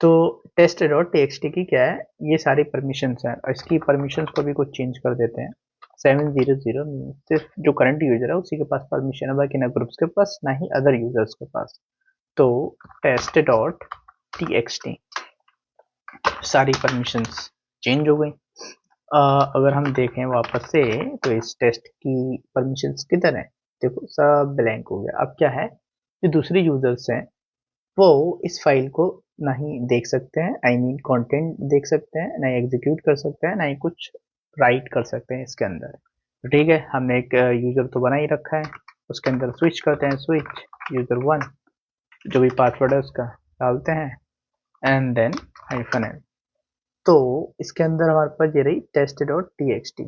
तो टेस्ट डॉट टीएक्सटी की क्या है, ये सारी परमिशंस हैं। इसकी परमिशंस को भी कुछ चेंज कर देते हैं। 700 सिर्फ जो करंट यूजर है उसी के पास परमिशन है, बाकी ना ग्रुप्स के पास ना ही अदर यूजर्स के पास। तो टेस्ट डॉट टीएक्सटी सारी परमिशंस चेंज हो गई। अगर हम देखें वापस से तो इस टेस्ट की परमिशंस किधर है, देखो सब ब्लैंक हो गया। अब क्या है, जो दूसरे यूजर्स हैं वो इस फाइल को ना ही देख सकते हैं, आई मीन कंटेंट देख सकते हैं, ना ही एग्जीक्यूट कर सकते हैं, ना ही कुछ राइट कर सकते हैं इसके अंदर। तो ठीक है, हमने एक यूजर तो बना ही रखा है, उसके अंदर स्विच करते हैं, स्विच यूजर 1, जो भी पासवर्ड है उसका डालते हैं, एंड देन -n। तो इसके अंदर हमारे पास ये रही टेस्ट डॉट टीएक्सटी।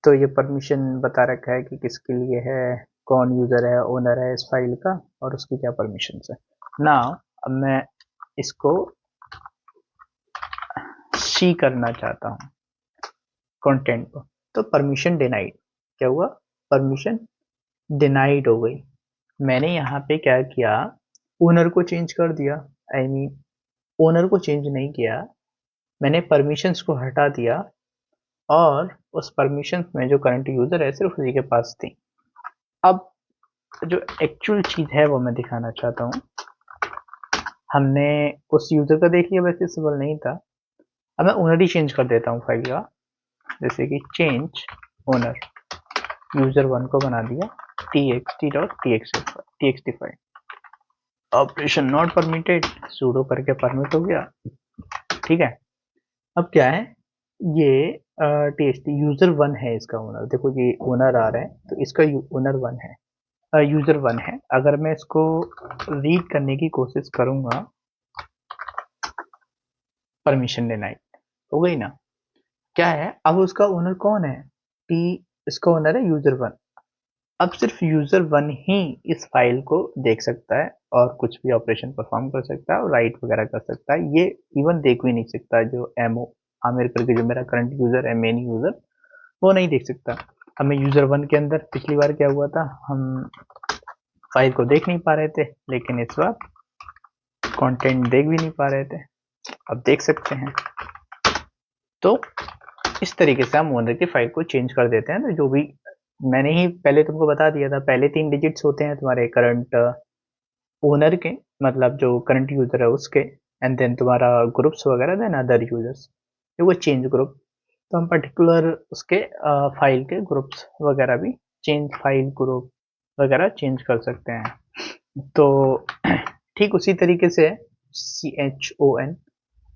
तो ये परमिशन बता रखा है कि किसके लिए है, कौन यूजर है, ओनर है इस फाइल का, और उसकी क्या परमिशन है। नाउ अब मैं इसको सी करना चाहता हूँ कंटेंट को, तो परमिशन डिनाइड। क्या हुआ, परमिशन डिनाइड हो गई। मैंने यहाँ पे क्या किया, ओनर को चेंज कर दिया, आई मीन ओनर को चेंज नहीं किया, मैंने परमिशंस को हटा दिया, और उस परमिशंस में जो करंट यूजर है सिर्फ उसी के पास थी। अब जो एक्चुअल चीज है वो मैं दिखाना चाहता हूँ। हमने उस यूजर का देख लिया, वैसे सिंपल नहीं था। अब मैं ओनर ही चेंज कर देता हूँ फाइल का, जैसे कि चेंज ओनर, यूजर 1 को बना दिया txt file, operation not permitted, sudo करके परमिट हो गया। ठीक है, अब क्या है, ये टीएक्सटी यूजर 1 है इसका ओनर, देखो ये ओनर आ रहा है तो इसका ओनर 1 है, यूजर 1 है। अगर मैं इसको रीड करने की कोशिश करूंगा, परमिशन डिनाइड हो गई ना। क्या है, अब उसका ओनर कौन है, टी, इसका ओनर है यूजर 1। अब सिर्फ यूजर 1 ही इस फाइल को देख सकता है और कुछ भी ऑपरेशन परफॉर्म कर सकता है और राइट वगैरह कर सकता है। ये इवन देख भी नहीं सकता, जो एमओ आमिर करके जो मेरा करंट यूजर है, मेन यूजर, वो नहीं देख सकता। अब मैं यूजर 1 के अंदर, पिछली बार क्या हुआ था, हम फाइल को देख नहीं पा रहे थे, लेकिन इस बार कंटेंट देख भी नहीं पा रहे थे, अब देख सकते हैं। तो इस तरीके से हम ओनर की फाइल को चेंज कर देते हैं। तो जो भी मैंने ही पहले तुमको बता दिया था, पहले 3 डिजिट्स होते हैं तुम्हारे करंट ओनर के, मतलब जो करंट यूजर है उसके, एंड देन तुम्हारा ग्रुप्स वगैरह, देन अदर यूजर्स, वो चेंज ग्रुप। तो हम पर्टिकुलर उसके फाइल के ग्रुप्स वगैरह भी चेंज, फाइल ग्रुप वगैरह चेंज कर सकते हैं। तो ठीक उसी तरीके से chon,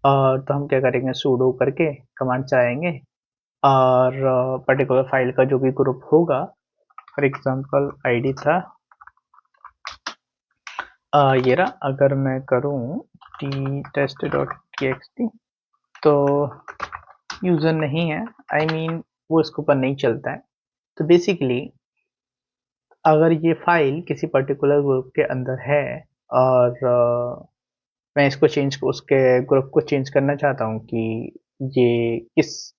तो हम क्या करेंगे, sudo करके कमांड चाहेंगे और पर्टिकुलर फाइल का जो भी ग्रुप होगा, फॉर एग्जांपल आईडी था ये रहा, अगर मैं करूं test.txt तो यूजर नहीं है, आई मीन वो इसके ऊपर नहीं चलता है। तो बेसिकली अगर ये फाइल किसी पर्टिकुलर ग्रुप के अंदर है और मैं इसको उसके ग्रुप को चेंज करना चाहता हूँ कि ये किस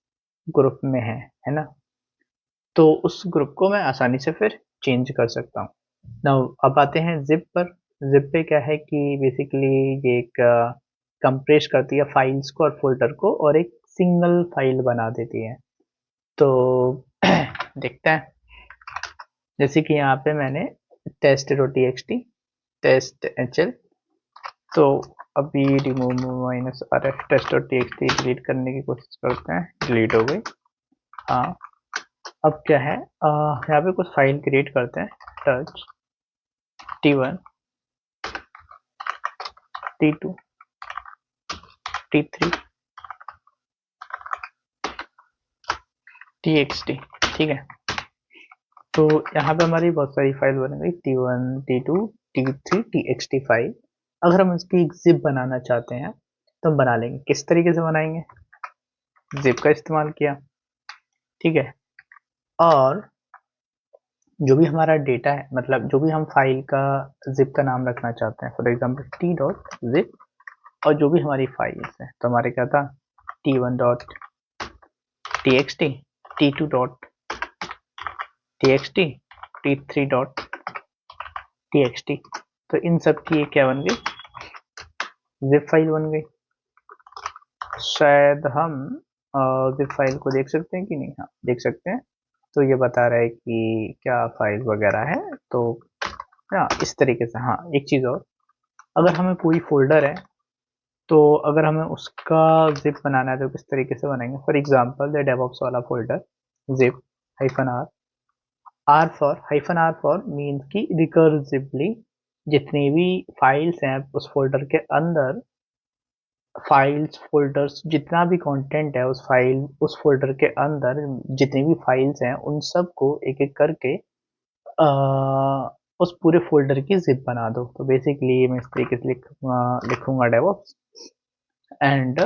ग्रुप में है ना, तो उस ग्रुप को मैं आसानी से फिर चेंज कर सकता हूँ। नाउ अब आते हैं जिप पर। जिप पे क्या है कि बेसिकली ये एक कंप्रेस करती है फाइल्स को और फोल्डर को और एक सिंगल फाइल बना देती है। तो देखते हैं, जैसे कि यहाँ पे मैंने test.txt, टेस्ट एचएल, तो अभी रिमूव -rf test.txt डिलीट करने की कोशिश करते हैं, डिलीट हो गई। हाँ, अब क्या है, यहाँ पे कुछ फाइल क्रिएट करते हैं, touch t1 t2 t3 txt, ठीक है। तो यहाँ पे हमारी बहुत सारी फाइल बन गई, t1 t2 t3 txt file. अगर हम इसकी एक जिप बनाना चाहते हैं तो हम बना लेंगे। किस तरीके से बनाएंगे, जिप का इस्तेमाल किया, ठीक है। और जो भी हमारा डेटा है, मतलब जो भी हम फाइल का जिप का नाम रखना चाहते हैं, फॉर एग्जांपल t.zip, और जो भी हमारी फाइल्स है, तो हमारे क्या था t1.txt, t2.txt, t3.txt, तो इन सब की क्या बन गई, जिप फाइल बन गई। शायद हम जिप फाइल को देख सकते हैं कि नहीं, हाँ देख सकते हैं। तो ये बता रहा है कि क्या फाइल वगैरह है, तो हाँ इस तरीके से। हाँ एक चीज़ और, अगर हमें कोई फोल्डर है तो अगर हमें उसका जिप बनाना है तो किस तरीके से बनाएंगे, फॉर एग्जांपल द डेवऑप्स वाला folder, zip -r, r for means की रिकर्सिवली जितनी भी फाइल्स हैं उस फोल्डर के अंदर, फाइल्स फोल्डर्स जितना भी कंटेंट है उस फोल्डर के अंदर जितनी भी फाइल्स हैं उन सब को एक एक करके उस पूरे फोल्डर की जिप बना दो। तो बेसिकली मैं इस तरीके से लिखूंगा डेवऑप्स एंड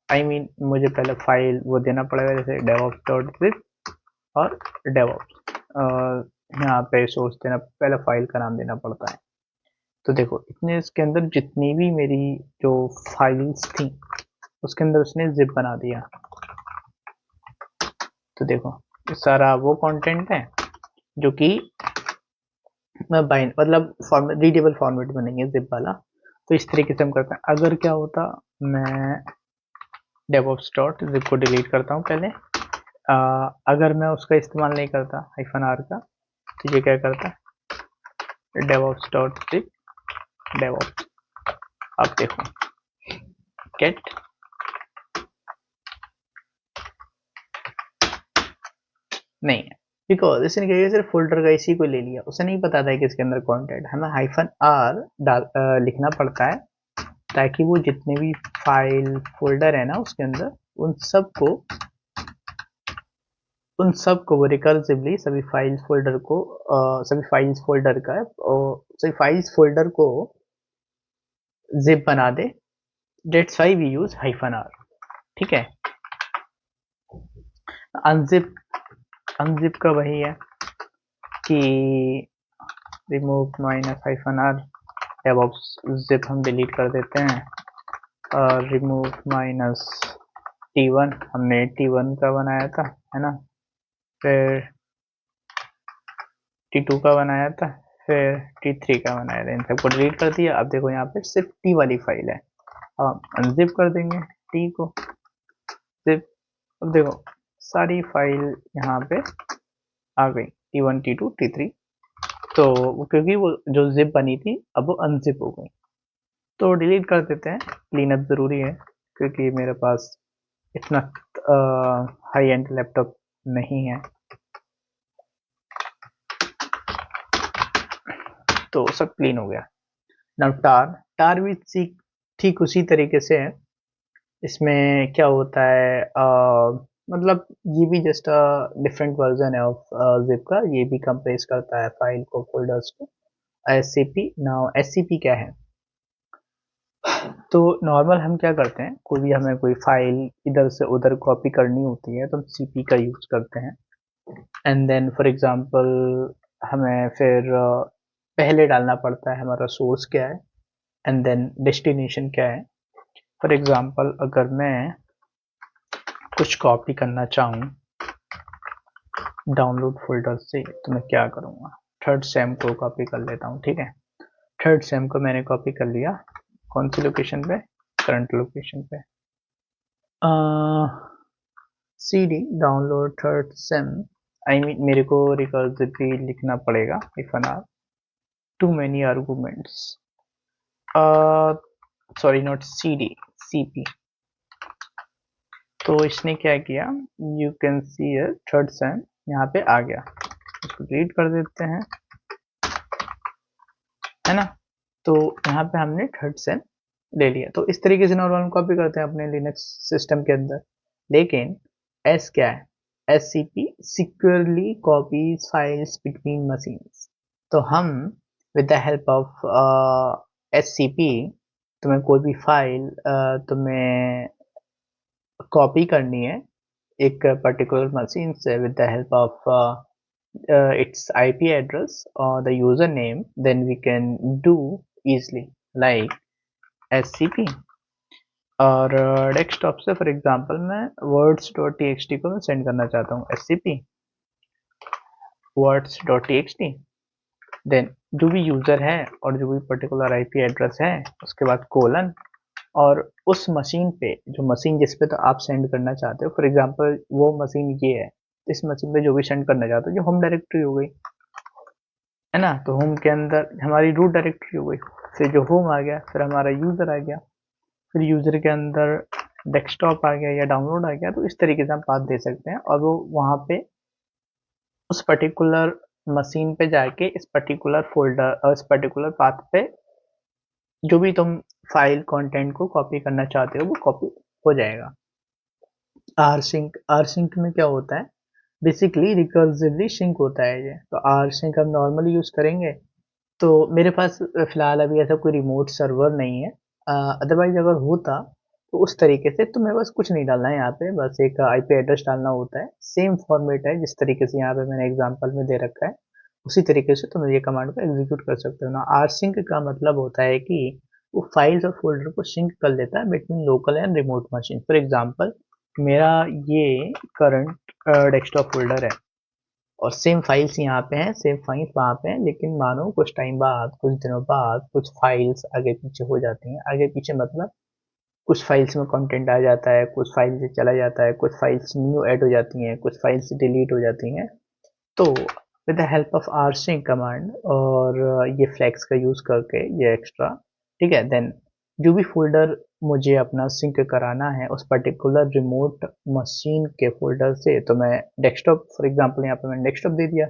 आई मीन मुझे पहले फाइल वो देना पड़ेगा, जैसे डेवऑप्स डॉट जिप और डेवऑप्स, यहाँ पे सोर्स देना, पहले फाइल का नाम देना पड़ता है। तो देखो इतने इसके अंदर जितनी भी मेरी जो फाइल्स थी उसके अंदर उसने जिप बना दिया। तो देखो ये सारा वो कंटेंट है जो कि बाइन मतलब फॉर्मेट, रीडेबल फॉर्मेट में नहीं है जिप वाला। तो इस तरीके से हम करते हैं। अगर क्या होता, मैं डेवऑप्स डॉट जिप को डिलीट करता हूँ पहले, अगर मैं उसका इस्तेमाल नहीं करता -r का, तो ये क्या करता है डेवऑप्स डॉट जिप डेवऑप्स। अब देखो गेट, नहीं है, बिकॉज इसने क्या किया, सिर्फ फोल्डर का इसी को ले लिया, उसे नहीं पता था कि इसके अंदर कंटेंट, हमें -r लिखना पड़ता है ताकि वो जितने भी फाइल फोल्डर है ना उसके अंदर उन सब को वो रिकर्सिवली सभी फाइल्स फोल्डर को सभी फाइल्स फोल्डर का और सभी फाइल्स फोल्डर को जिप बना दे। That's why we use -r, ठीक है। अनजिप, अनजिप का वही है कि रिमूव -r, डेवऑप्स जिप हम डिलीट कर देते हैं, और रिमूव -t1 हमने t1 का बनाया था, है ना, फिर t2 का बनाया था, फिर t3 का बनाया था, इन सबको डिलीट कर दिया। अब देखो यहाँ पे सिर्फ t वाली फाइल है, अब हम अनजिप कर देंगे t को, जिप। अब देखो सारी फाइल यहाँ पे आ गई, t1 t2 t3, तो क्योंकि वो जो जिप बनी थी अब वो अनजिप हो गई। तो डिलीट कर देते हैं, क्लीन अप ज़रूरी है क्योंकि मेरे पास इतना हाई एंड लैपटॉप नहीं है। तो सब क्लीन हो गया। नाउ टार भी ठीक उसी तरीके से है। इसमें क्या होता है, मतलब ये भी जस्ट डिफरेंट वर्जन है ऑफ जिप का। ये भी कंप्रेस करता है फाइल को, फोल्डर्स को। एससीपी, नाउ एससीपी क्या है? तो नॉर्मल हम क्या करते हैं, कोई भी हमें कोई फाइल इधर से उधर कॉपी करनी होती है तो हम सीपी का यूज करते हैं। एंड देन फॉर एग्जांपल हमें फिर पहले डालना पड़ता है हमारा सोर्स क्या है एंड देन डेस्टिनेशन क्या है। फॉर एग्जांपल अगर मैं कुछ कॉपी करना चाहूँ डाउनलोड फोल्डर से, तो मैं क्या करूँगा, थर्ड सेम को कॉपी कर लेता हूँ। ठीक है, थर्ड सेम को मैंने कॉपी कर लिया। कौन सी लोकेशन पे? करंट लोकेशन पे। cd download third sem, I mean मेरे को रिकर्सिवली लिखना पड़ेगा if n are too many arguments, sorry not cd, cp। तो इसने क्या किया, you can see third sem यहाँ पे आ गया। इसको रीड कर देते हैं, है ना। तो यहाँ पे हमने थर्ड सेम ले लिया। तो इस तरीके से नॉर्मल कॉपी करते हैं अपने लिनक्स सिस्टम के अंदर। लेकिन एस क्या है? SCP securely copies files between machines. तो हम with the help of SCP तुम्हें कोई भी फाइल तुम्हें कॉपी करनी है एक पर्टिकुलर मशीन से with the help of its IP address or the username, then we can do easily like SCP। और डेस्कटॉप से फॉर एग्जांपल मैं words.txt को मैं सेंड करना चाहता हूँ SCP words.txt, देन जो भी यूज़र है और जो भी पर्टिकुलर IP एड्रेस है उसके बाद कोलन, और उस मशीन पे, जो मशीन जिस पे तो आप सेंड करना चाहते हो, फॉर एग्जांपल वो मशीन ये है, इस मशीन पे जो भी सेंड करना चाहते हो, जो होम डायरेक्टरी हो गई, है ना। तो होम के अंदर हमारी रूट डायरेक्टरी हो गई, फिर जो होम आ गया, फिर हमारा यूज़र आ गया, फिर यूज़र के अंदर डेस्कटॉप आ गया या डाउनलोड आ गया। तो इस तरीके से हम पाथ दे सकते हैं और वो वहाँ पे उस पर्टिकुलर मशीन पे जाके इस पर्टिकुलर फोल्डर और इस पर्टिकुलर पाथ पे जो भी तुम फाइल कंटेंट को कॉपी करना चाहते हो वो कॉपी हो जाएगा। आर सिंक में क्या होता है, बेसिकली रिकर्सिवली सिंक होता है ये। तो आर सिंक हम नॉर्मली यूज़ करेंगे। तो मेरे पास फिलहाल अभी ऐसा कोई रिमोट सर्वर नहीं है, अदरवाइज अगर होता तो उस तरीके से तुम्हें बस कुछ नहीं डालना है यहाँ पे, बस एक आईपी एड्रेस डालना होता है। सेम फॉर्मेट है जिस तरीके से यहाँ पे मैंने एग्जांपल में दे रखा है, उसी तरीके से तुम ये कमांड को एग्जीक्यूट कर सकते हो ना। आर सिंक का मतलब होता है कि वो फाइल्स और फोल्डर को सिंक कर लेता है between local and remote machine. For example मेरा ये करंट डेस्कटॉप फोल्डर है और सेम फाइल्स यहाँ पे हैं, सेम फाइल्स वहाँ पे हैं, लेकिन मानो कुछ टाइम बाद, कुछ दिनों बाद कुछ फाइल्स आगे पीछे हो जाती हैं। आगे पीछे मतलब कुछ फाइल्स में कंटेंट आ जाता है, कुछ फाइल से चला जाता है, कुछ फाइल्स न्यू ऐड हो जाती हैं, कुछ फाइल्स डिलीट हो जाती हैं। तो with the help of rsync command और ये फ्लैग्स का यूज़ करके ये एक्स्ट्रा, ठीक है, देन जो भी फोल्डर मुझे अपना सिंक कराना है उस पर्टिकुलर रिमोट मशीन के फोल्डर से, तो मैं डेस्कटॉप, फॉर एग्जांपल यहाँ पे मैंने डेस्कटॉप दे दिया,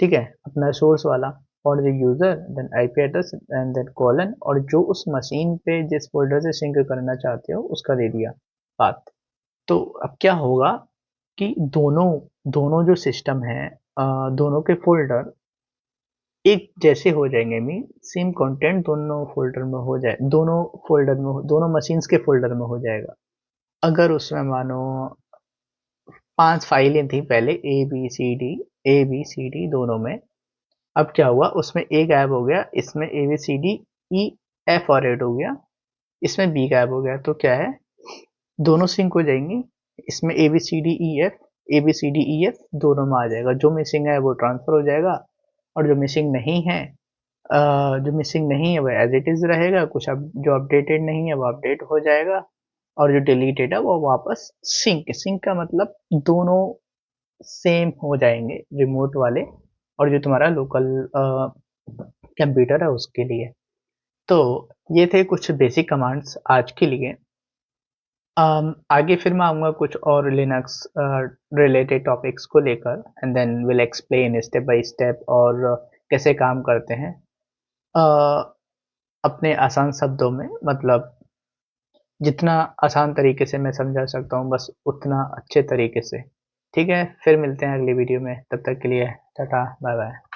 ठीक है, अपना सोर्स वाला, और the user then IP address and then colon, और जो उस मशीन पे जिस फोल्डर से सिंक करना चाहते हो उसका दे दिया पाथ। तो अब क्या होगा कि दोनों दोनों जो सिस्टम है, दोनों के फोल्डर एक जैसे हो जाएंगे, मीन सेम कंटेंट दोनों फोल्डर में हो जाए, दोनों फोल्डर में दोनों मशीन्स के फोल्डर में हो जाएगा। अगर उसमें मानो 5 फाइलें थी पहले, ए बी सी डी दोनों में, अब क्या हुआ, उसमें ए गायब हो गया, इसमें A B C D E F और एड हो गया, इसमें बी गायब हो गया। तो क्या है, दोनों सिंक हो जाएंगी। इसमें A B C D E F, A B C D E F दोनों में आ जाएगा। जो मिसिंग है वो ट्रांसफर हो जाएगा, और जो मिसिंग नहीं है, वो एज इट इज रहेगा। कुछ अब जो अपडेटेड नहीं है वो अपडेट हो जाएगा, और जो डिलीटेड है वो वापस सिंक। सिंक का मतलब दोनों सेम हो जाएंगे, रिमोट वाले और जो तुम्हारा लोकल कंप्यूटर है उसके लिए। तो ये थे कुछ बेसिक कमांड्स आज के लिए। आगे फिर मैं आऊँगा कुछ और लिनक्स रिलेटेड टॉपिक्स को लेकर, and then will explain step by step और कैसे काम करते हैं। अ, अपने आसान शब्दों में मतलब जितना आसान तरीके से मैं समझा सकता हूँ बस उतना अच्छे तरीके से। ठीक है? फिर मिलते हैं अगली वीडियो में, तब तक के लिए टाटा, बाय-बाय।